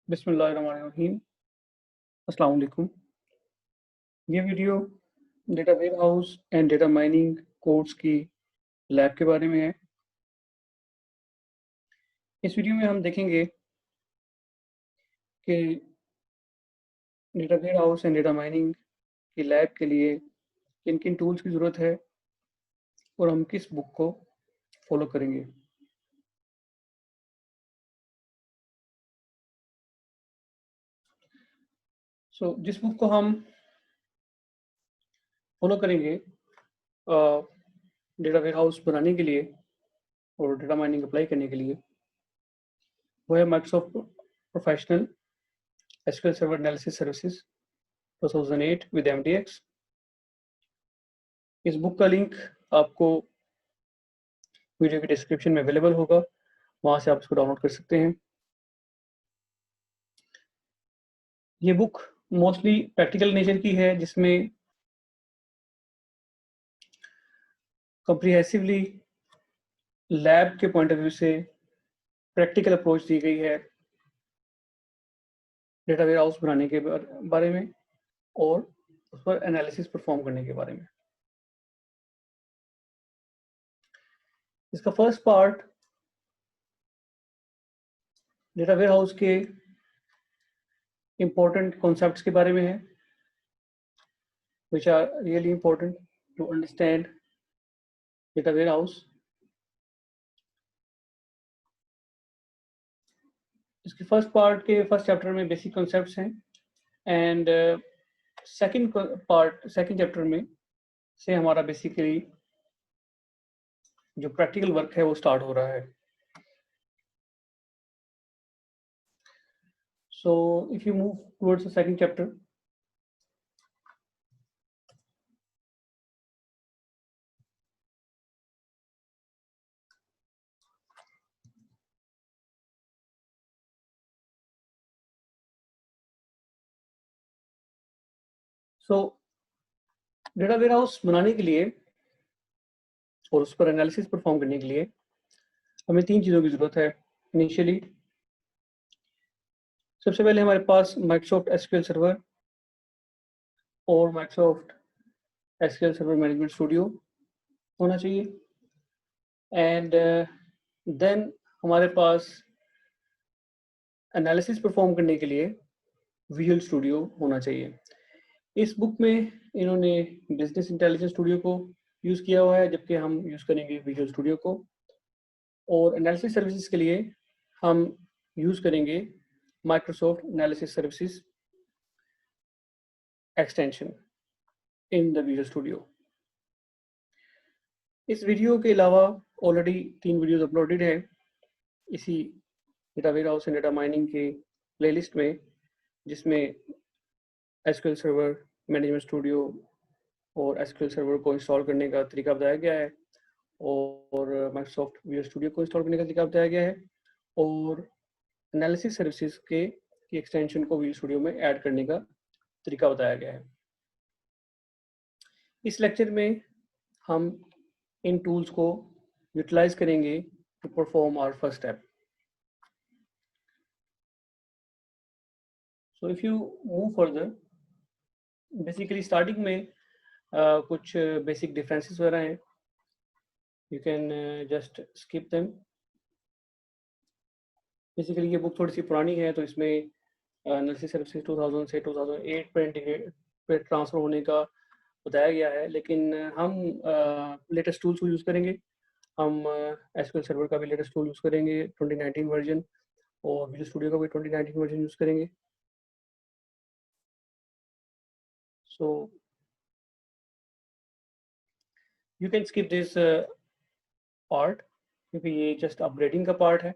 बिस्मिल्लाहिर्रहमानिर्रहीम। अस्सलाम वालेकुम। ये video data warehouse and data mining codes की लैब के बारे में है। इस वीडियो में हम देखेंगे कि data warehouse and data mining की लैब के लिए किन-किन टूल्स की ज़रूरत है और हम किस बुक को फॉलो करेंगे। जिस बुक को हम फॉलो करेंगे डेटा वेयरहाउस बनाने के लिए और डेटा माइनिंग अप्लाई करने के लिए, वो है Microsoft professional SQL server analysis services 2008 with MDX. इस बुक का लिंक आपको वीडियो की डिस्क्रिप्शन में अवेलेबल होगा, वहाँ से आप इसको डाउनलोड कर सकते हैं। ये बुक मोस्टली प्रैक्टिकल नेचर की है, जिसमें कॉम्प्रिहेंसिवली लैब के पॉइंट ऑफ व्यू से प्रैक्टिकल अप्रोच दी गई है डेटा वेयरहाउस बनाने के बारे में और उस पर एनालिसिस परफॉर्म करने के बारे में। इसका फर्स्ट पार्ट डेटा वेयरहाउस के इम्पोर्टेंट कॉन्सेप्ट्स के बारे में है, which are really important to understand data warehouse. इसके फर्स्ट पार्ट के फर्स्ट चैप्टर में बेसिक कॉन्सेप्ट्स हैं एंड सेकंड चैप्टर में से हमारा बेसिकली जो प्रैक्टिकल वर्क है वो स्टार्ट हो रहा है। So if you move towards the second chapter, so data warehouse बनाने के लिए और उस पर एनालिसिस परफॉर्म करने के लिए हमें तीन चीज़ों की ज़रूरत है इनिशियली। सबसे पहले हमारे पास माइक्रोसॉफ्ट एसक्यूएल सर्वर और Microsoft SQL server management studio होना चाहिए एंड देन हमारे पास एनालिसिस परफॉर्म करने के लिए विजुअल स्टूडियो होना चाहिए। इस बुक में इन्होंने बिजनेस इंटेलिजेंस स्टूडियो को यूज़ किया हुआ है, जबकि हम यूज़ करेंगे विजुअल स्टूडियो को। और एनालिसिस सर्विसेज के लिए हम यूज़ करेंगे Microsoft analysis services extension in the visual studio. इस वीडियो के अलावा ऑलरेडी 3 वीडियोस अपलोडेड हैं इसी data warehouse and data mining के प्लेलिस्ट में, जिसमें एसक्यूएल सर्वर मैनेजमेंट स्टूडियो और एसक्यूएल सर्वर को इंस्टॉल करने का तरीका बताया गया है और माइक्रोसॉफ्ट विजुअल स्टूडियो को इंस्टॉल करने का तरीका बताया गया है और एनालिसिस सर्विसेज के एक्सटेंशन को विजुअल स्टूडियो में ऐड करने का तरीका बताया गया है। इस लेक्चर में हम इन टूल्स को यूटिलाइज करेंगे to perform our first step. So if you move further, basically starting में कुछ बेसिक डिफरेंसेस वगैरह हैं, you can just skip them. Basically ये बुक थोड़ी सी पुरानी है, तो इसमें एनालिसिस सर्विसेज 2000 से 2008 पे ट्रांसफर होने का बताया गया है, लेकिन हम लेटेस्ट टूल्स को यूज़ करेंगे। हम एसक्यूएल सर्वर का भी लेटेस्ट टूल यूज़ करेंगे 2019 वर्जन और विजुअल स्टूडियो का भी 2019 वर्जन यूज़ करेंगे। So you can skip this part क्योंकि ये जस्ट अपग्रेडिंग का पार्ट है।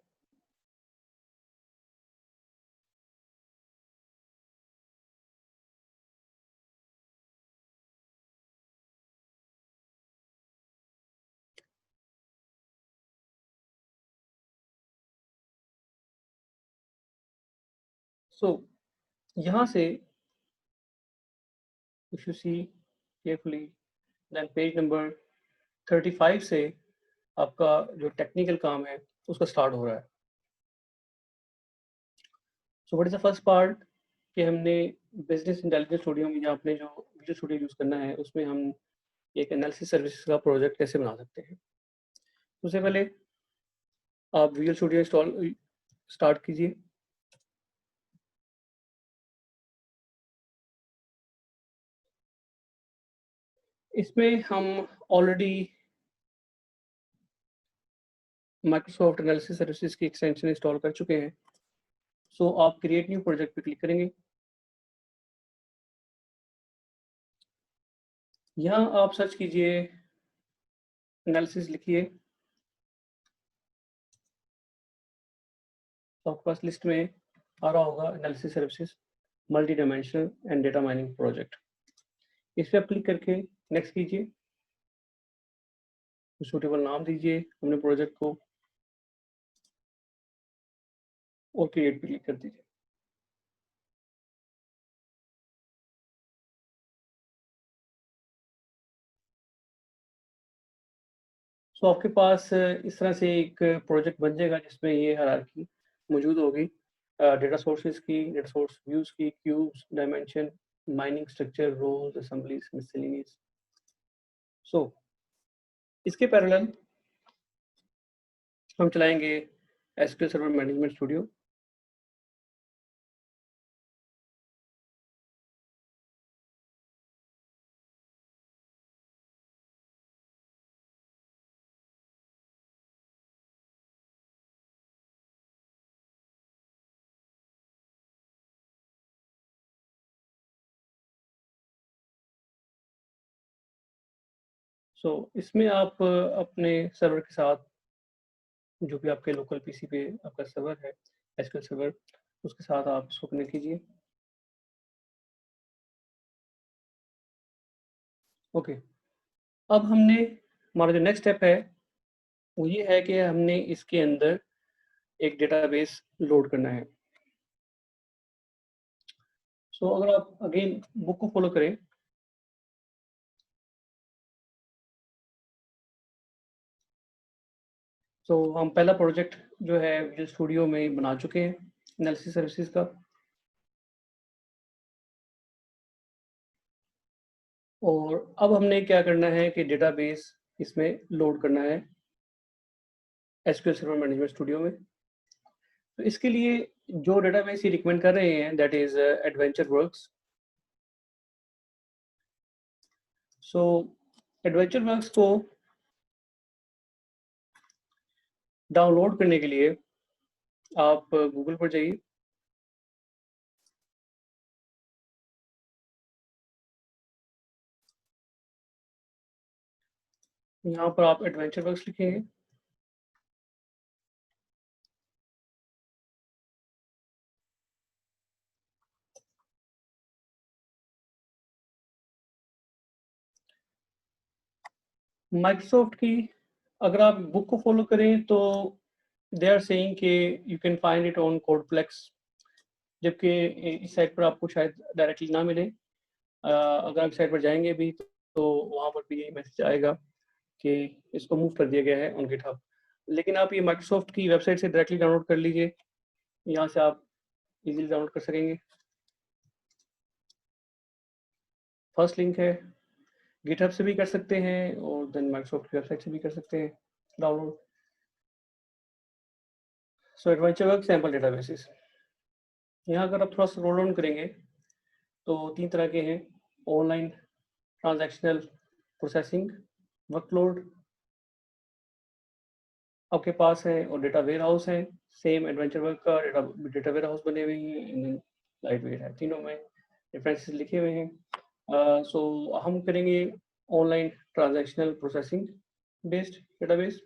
यहाँ से if you see carefully, then page number 35 से आपका जो टेक्निकल काम है उसका स्टार्ट हो रहा है। So what is the first part कि हमने बिजनेस इंटेलिजेंस स्टूडियो में, या अपने जो विजुअल स्टूडियो यूज़ करना है, उसमें हम एक एनालिसिस सर्विसेज का प्रोजेक्ट कैसे बना सकते हैं। उससे पहले आप विजुअल स्टूडियो इंस्टॉल स्टार्ट कीजिए। इसमें हम ऑलरेडी माइक्रोसॉफ्ट एनालिसिस सर्विसेज की एक्सटेंशन इंस्टॉल कर चुके हैं। सो आप क्रिएट न्यू प्रोजेक्ट पे क्लिक करेंगे। यहाँ आप सर्च कीजिए, एनालिसिस लिखिए, तो आपके पास लिस्ट में आ रहा होगा analysis services multi dimensional and data mining project. इस पर आप क्लिक करके नेक्स्ट कीजिए, सूटेबल नाम दीजिए अपने प्रोजेक्ट को और क्रिएट पे क्लिक कर दीजिए। सो आपके पास इस तरह से एक प्रोजेक्ट बन जाएगा जिसमें ये हायरार्की मौजूद होगी, डेटा सोर्सेज की, डेटा सोर्स व्यूज की, cubes, dimension, mining structure, roles, assemblies, miscellaneous. So इसके पैरेलल हम चलाएंगे SQL server management studio. So इसमें आप अपने सर्वर के साथ, जो भी आपके लोकल पीसी पे आपका सर्वर है, एसक्यूएल सर्वर, उसके साथ आप इसको कनेक्ट कीजिए। ओके, अब हमने, हमारा जो नेक्स्ट स्टेप है वो ये है कि हमने इसके अंदर एक डेटाबेस लोड करना है। सो अगर आप अगेन बुक को फॉलो करें, तो हम पहला प्रोजेक्ट जो है विजुअल स्टूडियो में बना चुके हैं एनालिसिस सर्विसेज का, और अब हमने क्या करना है कि डेटाबेस इसमें लोड करना है एसक्यूएल सर्वर मैनेजमेंट स्टूडियो में। तो इसके लिए जो डेटाबेस ये रिकमेंड कर रहे हैं that is adventure works. So adventure works को डाउनलोड करने के लिए आप गूगल पर जाइए, यहाँ पर आप एडवेंचर वर्क्स लिखेंगे। माइक्रोसॉफ्ट की अगर आप बुक को फॉलो करें तो दे आर सेइंग कि you can find it on CodePlex, जबकि इस साइट पर आपको शायद डायरेक्टली ना मिले। अगर आप साइट पर जाएंगे भी तो वहाँ पर भी यही मैसेज आएगा कि इसको मूव कर दिया गया है ऑन गिटहब। लेकिन आप ये माइक्रोसॉफ्ट की वेबसाइट से डायरेक्टली डाउनलोड कर लीजिए, यहाँ से आप इजीली डाउनलोड कर सकेंगे। फर्स्ट लिंक है, गिटहब से भी कर सकते हैं और देन माइक्रोसॉफ्ट की वेबसाइट से भी कर सकते हैं डाउनलोड। सो एडवेंचर वर्क सैम्पल डेटाबेसेस, यहाँ अगर आप थोड़ा स्क्रॉल डाउन करेंगे तो 3 तरह के हैं, ऑनलाइन ट्रांजैक्शनल प्रोसेसिंग, वर्कलोड आपके पास है, और डेटा वेयर हाउस है। सेम एडवेंचर वर्क का डेटा वेयर हाउस बने हुए हैं, लाइट वेट है, तीनों में रेफरेंसेस लिखे हुए हैं। सो हम करेंगे online transactional processing based database.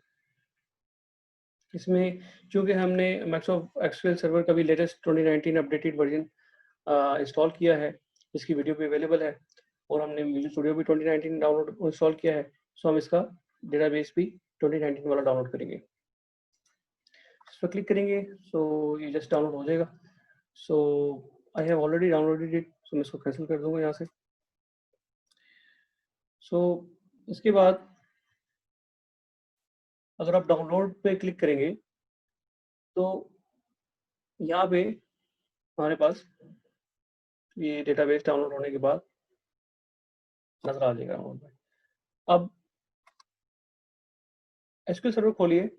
इसमें चूँकि हमने माइक्रोसॉफ्ट एसक्यूएल सर्वर का भी लेटेस्ट 2019 अपडेटेड वर्जन इंस्टॉल किया है, इसकी वीडियो भी अवेलेबल है, और हमने विजुअल स्टूडियो भी 2019 डाउनलोड इंस्टॉल किया है। सो हम इसका डेटाबेस भी 2019 वाला डाउनलोड करेंगे। इस पर क्लिक करेंगे सो ये जस्ट डाउनलोड हो जाएगा। So I have already downloaded it, so मैं इसको कैंसिल कर दूंगा यहाँ से। सो इसके बाद अगर आप डाउनलोड पे क्लिक करेंगे तो यहाँ पे हमारे पास ये डेटाबेस डाउनलोड होने के बाद नजर आ जाएगा हमारे पास। अब एसक्यूएल सर्वर खोलिए।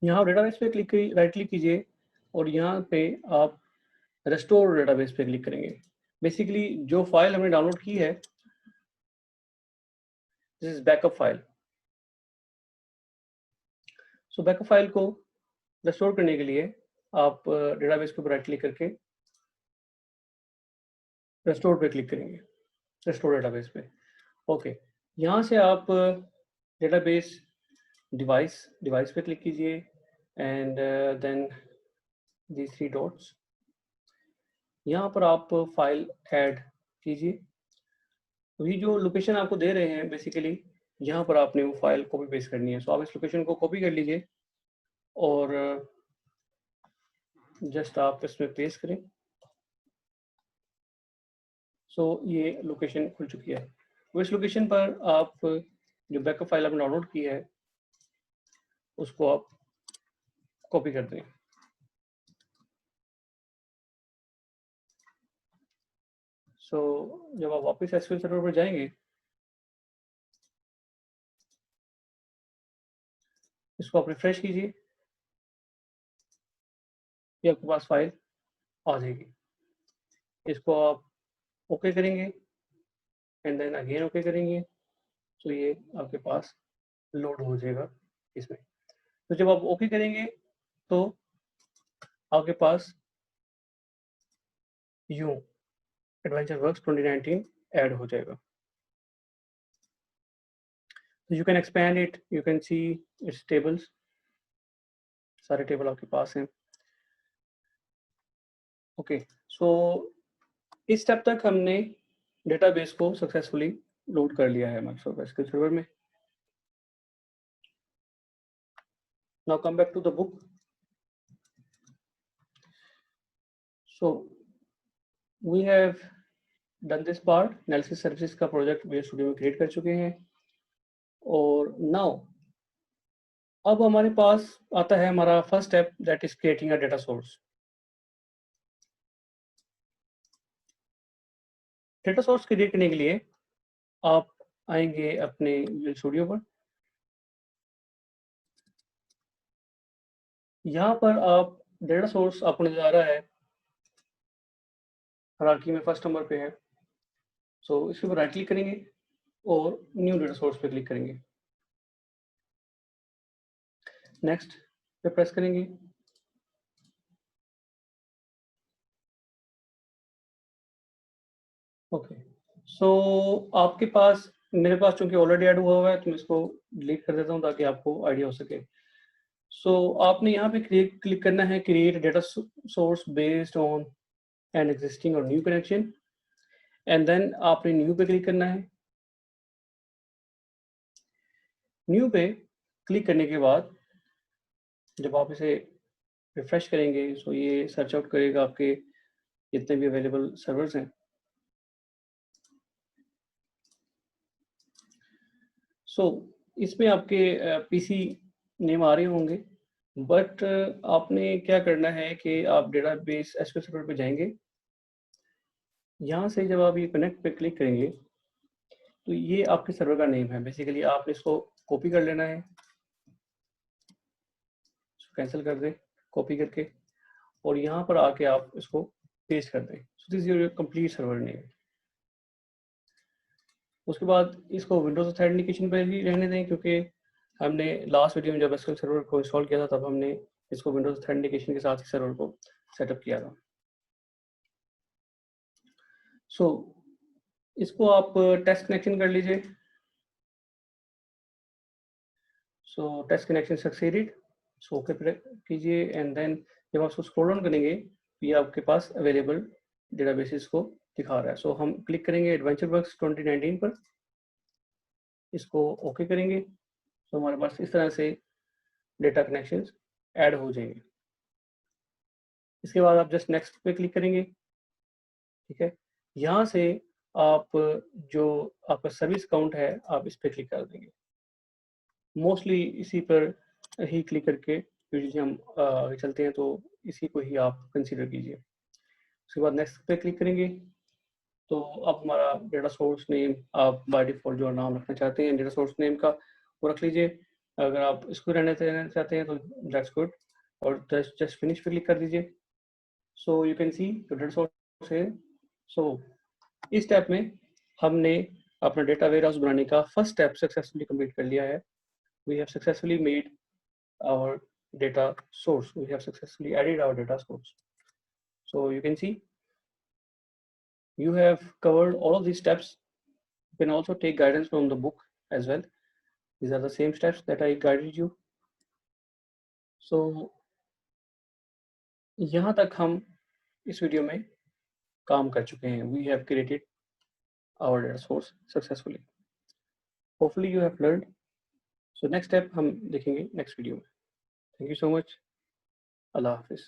यहाँ डेटाबेस पे राइट क्लिक कीजिए और यहाँ पे आप रेस्टोर डेटाबेस पे क्लिक करेंगे। बेसिकली जो फाइल हमने डाउनलोड की है, this is backup file. So backup file को रेस्टोर करने के लिए आप डेटाबेस के ऊपर राइट क्लिक करके रेस्टोर पे क्लिक करेंगे, रेस्टोर डेटाबेस पे। ओके, यहाँ से आप डेटाबेस डिवाइस पे क्लिक कीजिए एंड देन दी 3 डॉट्स, यहाँ पर आप फाइल ऐड कीजिए। तो ये जो लोकेशन आपको दे रहे हैं बेसिकली यहाँ पर आपने वो फाइल कॉपी पेस्ट करनी है। सो आप इस लोकेशन को कॉपी कर लीजिए और जस्ट आप इसमें पेस्ट करें। सो ये लोकेशन खुल चुकी है। तो इस लोकेशन पर आप जो बैकअप फाइल आपने डाउनलोड की है उसको आप कॉपी कर दें। सो जब आप वापस एसक्यूएल सर्वर पर जाएंगे, इसको आप रिफ्रेश कीजिए, ये आपके पास फाइल आ जाएगी। इसको आप ओके करेंगे एंड देन अगेन ओके करेंगे, तो ये आपके पास लोड हो जाएगा इसमें। तो जब आप ओके करेंगे तो आपके पास यूं एडवेंचरवर्क्स 2019 ऐड हो जाएगा। So you can expand it, you can see its tables, सारे टेबल आपके पास हैं। ओके, सो इस स्टेप तक हमने डेटाबेस को सक्सेसफुली लोड कर लिया है माइक्रोसॉफ्ट एसक्यूएल सर्वर में। Now come back to the book. So we have done this part, analysis services का प्रोजेक्ट वीएस स्टूडियो में क्रिएट कर चुके हैं। और नाउ अब हमारे पास आता है हमारा first step, that is creating a data source. Data source create करने के लिए आप आएंगे अपने विजुअल स्टूडियो पर। यहाँ पर आप डेटा सोर्स आपको नजर आ रहा है, हायरार्की में फर्स्ट नंबर पे है। सो इसके ऊपर राइट क्लिक करेंगे और न्यू डेटा सोर्स पे क्लिक करेंगे। नेक्स्ट पे प्रेस करेंगे। ओके, सो आपके पास, मेरे पास चूंकि ऑलरेडी ऐड हुआ हुआ है तो मैं इसको डिलीट कर देता हूँ ताकि आपको आइडिया हो सके। सो आपने यहाँ पे क्लिक करना है create data source based on an existing और न्यू कनेक्शन, एंड देन आपने न्यू पे क्लिक करना है। न्यू पे क्लिक करने के बाद जब आप इसे रिफ्रेश करेंगे सो ये सर्च आउट करेगा आपके जितने भी अवेलेबल सर्वर्स हैं। सो इसमें आपके पीसी नेम आ रहे होंगे, बट आपने क्या करना है कि आप डेटाबेस एसक्यूएल सर्वर पे जाएंगे। यहाँ से जब आप ये कनेक्ट पे क्लिक करेंगे तो ये आपके सर्वर का नेम है। बेसिकली आपने इसको कॉपी कर लेना है, कैंसिल कर दें कॉपी करके, और यहाँ पर आके आप इसको पेस्ट कर दें। So this is your complete server name. उसके बाद इसको विंडोज ऑथेंटिकेशन पर ही रहने दें, क्योंकि हमने लास्ट वीडियो में जब एसक्यूएल सर्वर को इंस्टॉल किया था तब हमने इसको विंडोज ऑथेंटिकेशन के साथ ही सर्वर को सेटअप किया था। सो इसको आप टेस्ट कनेक्शन कर लीजिए। So test connection succeeded, so okay कीजिए एंड देन जब आप उसको स्क्रॉल डाउन करेंगे ये आपके पास अवेलेबल डेटाबेसेस को दिखा रहा है। सो हम क्लिक करेंगे एडवेंचरवर्क्स 2019 पर, इसको ओके करेंगे तो हमारे पास इस तरह से डेटा कनेक्शंस ऐड हो जाएंगे। इसके बाद आप जस्ट नेक्स्ट पे क्लिक करेंगे। ठीक है, यहाँ से आप जो आपका सर्विस अकाउंट है आप इस पर क्लिक कर देंगे। मोस्टली इसी पर ही क्लिक करके यूजुअली हम आगे चलते हैं, तो इसी को ही आप कंसीडर कीजिए। उसके बाद नेक्स्ट पे क्लिक करेंगे तो अब हमारा डेटा सोर्स नेम आप बाय डिफ़ॉल्ट जो नाम रखना चाहते हैं डेटा सोर्स नेम का वो रख लीजिए। अगर आप इसको रहने देना चाहते हैं तो दैट्स गुड, और जस्ट फिनिश पे क्लिक कर दीजिए। सो you can see data source है। सो इस स्टेप में हमने अपना डेटा वेयरहाउस बनाने का फर्स्ट स्टेप सक्सेसफुली कंप्लीट कर लिया है। We have successfully made our data source. We have successfully added our data source. So you can see you have covered all of these steps. You can also take guidance from the book as well. These are the same steps that I guided you. So यहाँ तक हम इस video में काम कर चुके हैं. We have created our data source successfully. Hopefully you have learned. So next step हम देखेंगे next video में. Thank you so much. Allah Hafiz.